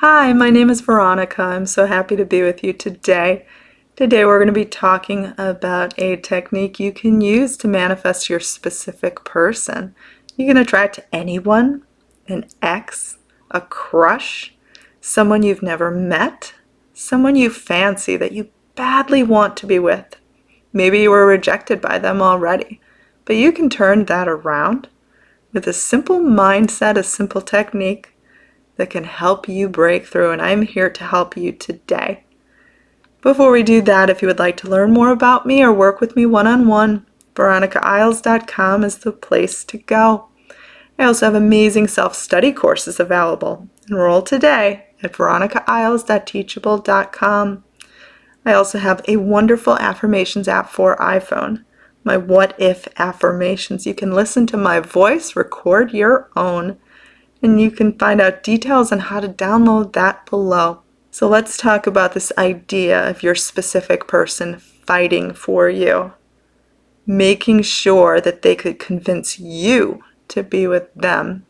Hi, my name is Veronica. I'm so happy to be with you today. Today we're going to be talking about a technique you can use to manifest your specific person. You can attract anyone, an ex, a crush, someone you've never met, someone you fancy that you badly want to be with. Maybe you were rejected by them already, but you can turn that around with a simple mindset, a simple technique that can help you break through, and I'm here to help you today. Before we do that, if you would like to learn more about me or work with me one-on-one, veronicaisles.com is the place to go. I also have amazing self-study courses available. Enroll today at veronicaisles.teachable.com. I also have a wonderful affirmations app for iPhone. My What If Affirmations. You can listen to my voice, record your own, and you can find out details on how to download that below. So let's talk about this idea of your specific person fighting for you, making sure that they could convince you to be with them,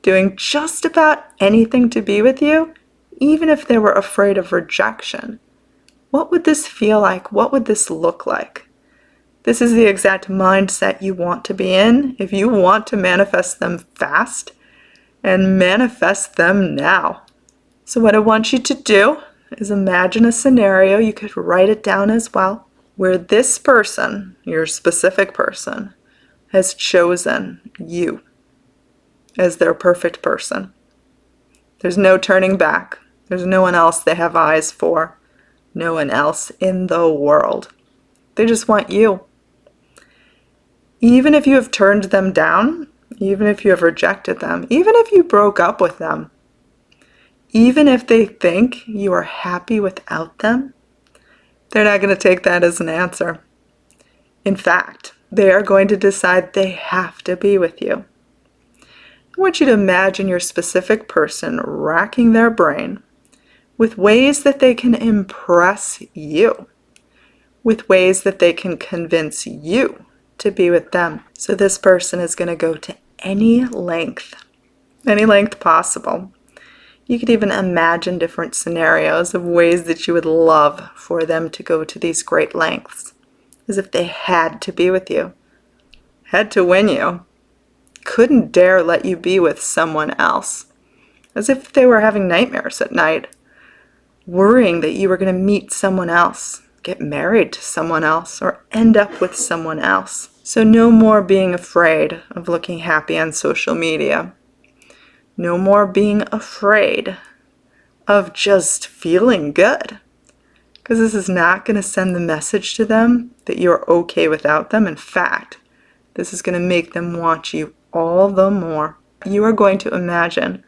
doing just about anything to be with you, even if they were afraid of rejection. What would this feel like? What would this look like? This is the exact mindset you want to be in if you want to manifest them fast and manifest them now. So what I want you to do is imagine a scenario, you could write it down as well, where this person, your specific person, has chosen you as their perfect person. There's no turning back. There's no one else they have eyes for. No one else in the world. They just want you. Even if you have turned them down, even if you have rejected them, even if you broke up with them, even if they think you are happy without them, they're not going to take that as an answer. In fact, they are going to decide they have to be with you. I want you to imagine your specific person racking their brain with ways that they can impress you, with ways that they can convince you to be with them. So this person is going to go to any length possible. You could even imagine different scenarios of ways that you would love for them to go to these great lengths, as if they had to be with you, had to win you, couldn't dare let you be with someone else, as if they were having nightmares at night, worrying that you were going to meet someone else, get married to someone else, or end up with someone else. So no more being afraid of looking happy on social media. No more being afraid of just feeling good. Because this is not going to send the message to them that you're okay without them. In fact, this is going to make them want you all the more. You are going to imagine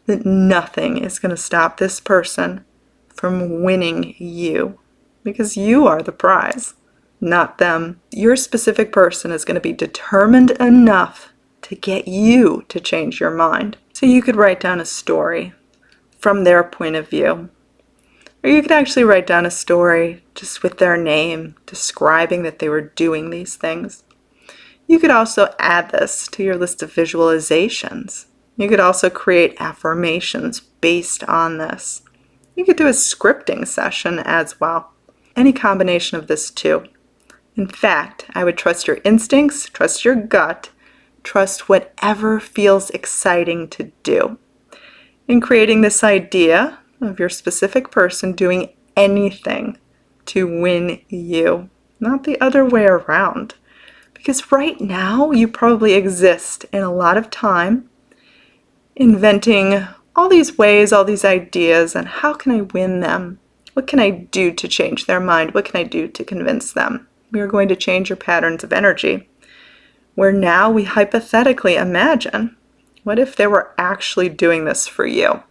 that nothing is going to stop this person from winning you. Because you are the prize, not them. Your specific person is going to be determined enough to get you to change your mind. So you could write down a story from their point of view. Or you could actually write down a story just with their name, describing that they were doing these things. You could also add this to your list of visualizations. You could also create affirmations based on this. You could do a scripting session as well. Any combination of this too. In fact, I would trust your instincts, trust your gut, trust whatever feels exciting to do. In creating this idea of your specific person doing anything to win you, not the other way around. Because right now you probably exist in a lot of time inventing all these ways, all these ideas, and how can I win them? What can I do to change their mind? What can I do to convince them? We are going to change your patterns of energy, where now we hypothetically imagine, what if they were actually doing this for you?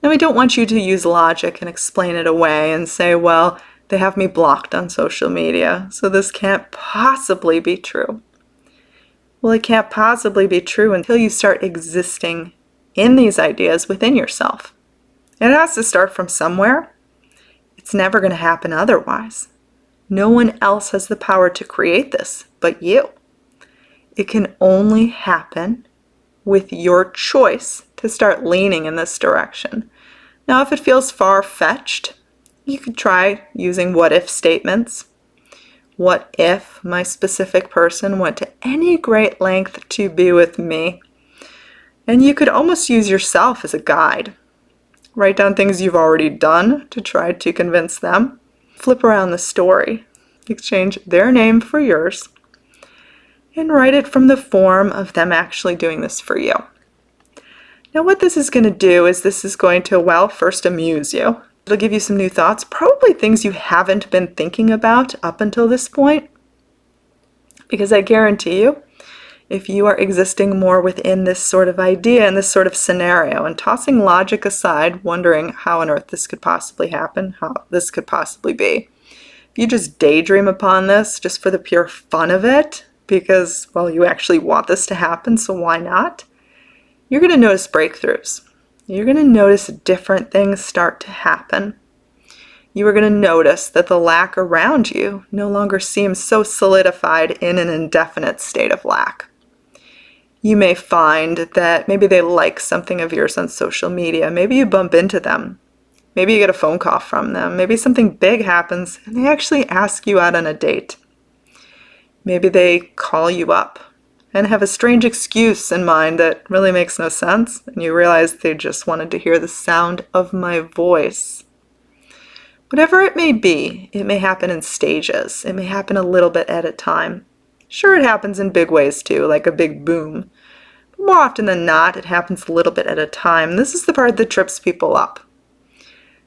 Now, we don't want you to use logic and explain it away and say, well, they have me blocked on social media, so this can't possibly be true. Well, it can't possibly be true until you start existing in these ideas within yourself. It has to start from somewhere. It's never going to happen otherwise. No one else has the power to create this but you. It can only happen with your choice to start leaning in this direction. Now, if it feels far-fetched, you could try using what-if statements. What if my specific person went to any great length to be with me? And you could almost use yourself as a guide. Write down things you've already done to try to convince them. Flip around the story. Exchange their name for yours. And write it from the form of them actually doing this for you. Now what this is going to do is this is going to, well, first amuse you. It'll give you some new thoughts, probably things you haven't been thinking about up until this point. Because I guarantee you, if you are existing more within this sort of idea and this sort of scenario and tossing logic aside, wondering how on earth this could possibly happen, how this could possibly be, if you just daydream upon this just for the pure fun of it, because, well, you actually want this to happen, so why not? You're going to notice breakthroughs. You're going to notice different things start to happen. You are going to notice that the lack around you no longer seems so solidified in an indefinite state of lack. You may find that maybe they like something of yours on social media. Maybe you bump into them. Maybe you get a phone call from them. Maybe something big happens and they actually ask you out on a date. Maybe they call you up and have a strange excuse in mind that really makes no sense, and you realize they just wanted to hear the sound of my voice. Whatever it may be, it may happen in stages. It may happen a little bit at a time. Sure, it happens in big ways too, like a big boom. But more often than not, it happens a little bit at a time. This is the part that trips people up,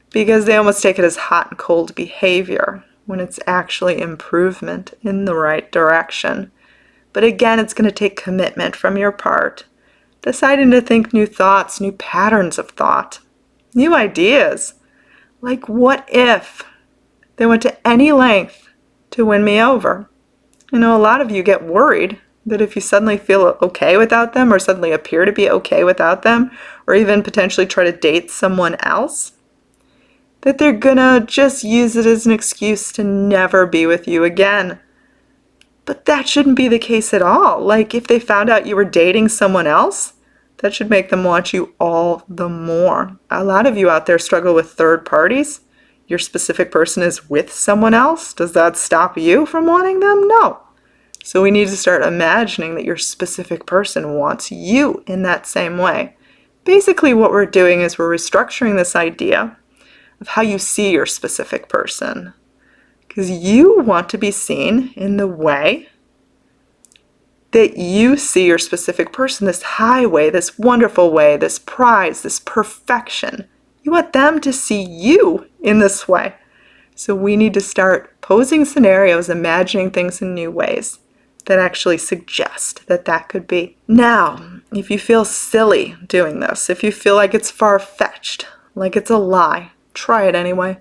because they almost take it as hot and cold behavior when it's actually improvement in the right direction. But again, it's going to take commitment from your part, deciding to think new thoughts, new patterns of thought, new ideas. Like, what if they went to any length to win me over? I know a lot of you get worried that if you suddenly feel okay without them, or suddenly appear to be okay without them, or even potentially try to date someone else, that they're gonna just use it as an excuse to never be with you again. But that shouldn't be the case at all. Like, if they found out you were dating someone else, that should make them want you all the more. A lot of you out there struggle with third parties. Your specific person is with someone else. Does that stop you from wanting them? No. So we need to start imagining that your specific person wants you in that same way. Basically, what we're doing is we're restructuring this idea of how you see your specific person. Because you want to be seen in the way that you see your specific person, this highway, this wonderful way, this prize, this perfection. You want them to see you in this way. So we need to start posing scenarios, imagining things in new ways that actually suggest that that could be. Now, if you feel silly doing this, if you feel like it's far-fetched, like it's a lie, try it anyway.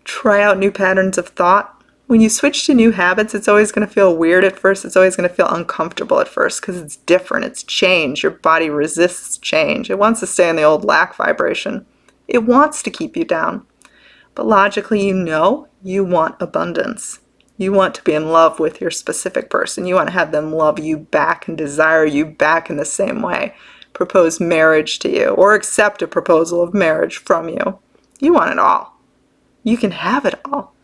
Try out new patterns of thought. When you switch to new habits, it's always going to feel weird at first. It's always going to feel uncomfortable at first because it's different. It's change. Your body resists change. It wants to stay in the old lack vibration. It wants to keep you down. But logically, you know you want abundance. You want to be in love with your specific person. You want to have them love you back and desire you back in the same way. Propose marriage to you or accept a proposal of marriage from you. You want it all. You can have it all.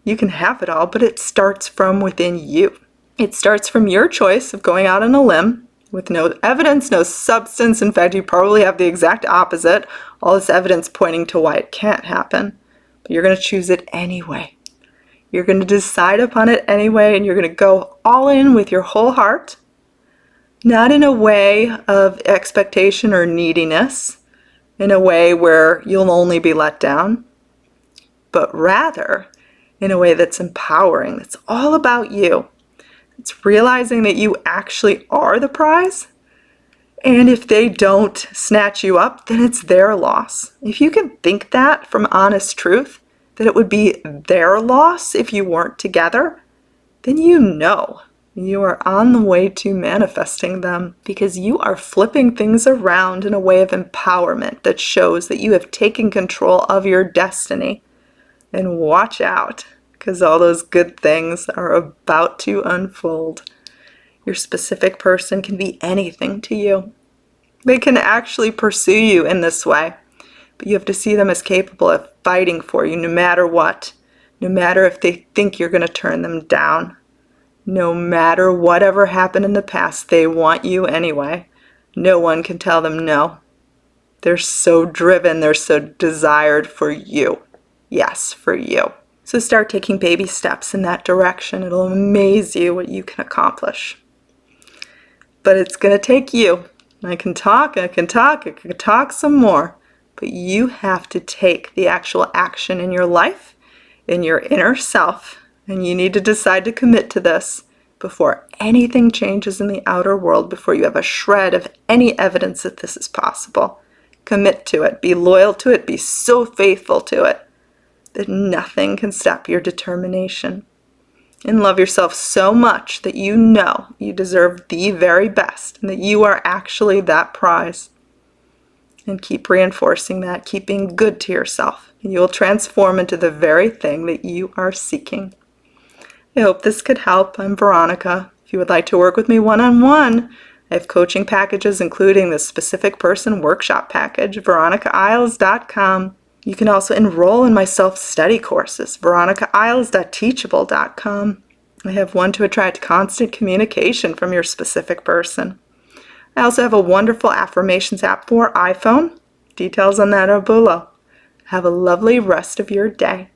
You can have it all, but it starts from within you. It starts from your choice of going out on a limb with no evidence, no substance. In fact, you probably have the exact opposite. All this evidence pointing to why it can't happen. But you're going to choose it anyway. You're going to decide upon it anyway, and you're going to go all in with your whole heart. Not in a way of expectation or neediness, in a way where you'll only be let down, but rather in a way that's empowering, that's all about you. It's realizing that you actually are the prize, and if they don't snatch you up, then it's their loss. If you can think that from honest truth, that it would be their loss if you weren't together, then you know you are on the way to manifesting them, because you are flipping things around in a way of empowerment that shows that you have taken control of your destiny. And watch out, because all those good things are about to unfold. Your specific person can be anything to you. They can actually pursue you in this way, but you have to see them as capable of fighting for you no matter what, no matter if they think you're going to turn them down. No matter whatever happened in the past, they want you anyway. No one can tell them no. They're so driven, they're so desired for you. Yes, for you. So start taking baby steps in that direction. It'll amaze you what you can accomplish. But it's going to take you. I can talk some more. But you have to take the actual action in your life, in your inner self. And you need to decide to commit to this before anything changes in the outer world, before you have a shred of any evidence that this is possible. Commit to it. Be loyal to it. Be so faithful to it that nothing can stop your determination. And love yourself so much that you know you deserve the very best and that you are actually that prize. And keep reinforcing that, keep being good to yourself, and you will transform into the very thing that you are seeking. I hope this could help. I'm Veronica. If you would like to work with me one-on-one, I have coaching packages including the Specific Person Workshop Package, veronicaisles.com. You can also enroll in my self-study courses, veronicaisles.teachable.com. I have one to attract constant communication from your specific person. I also have a wonderful affirmations app for iPhone. Details on that are below. Have a lovely rest of your day.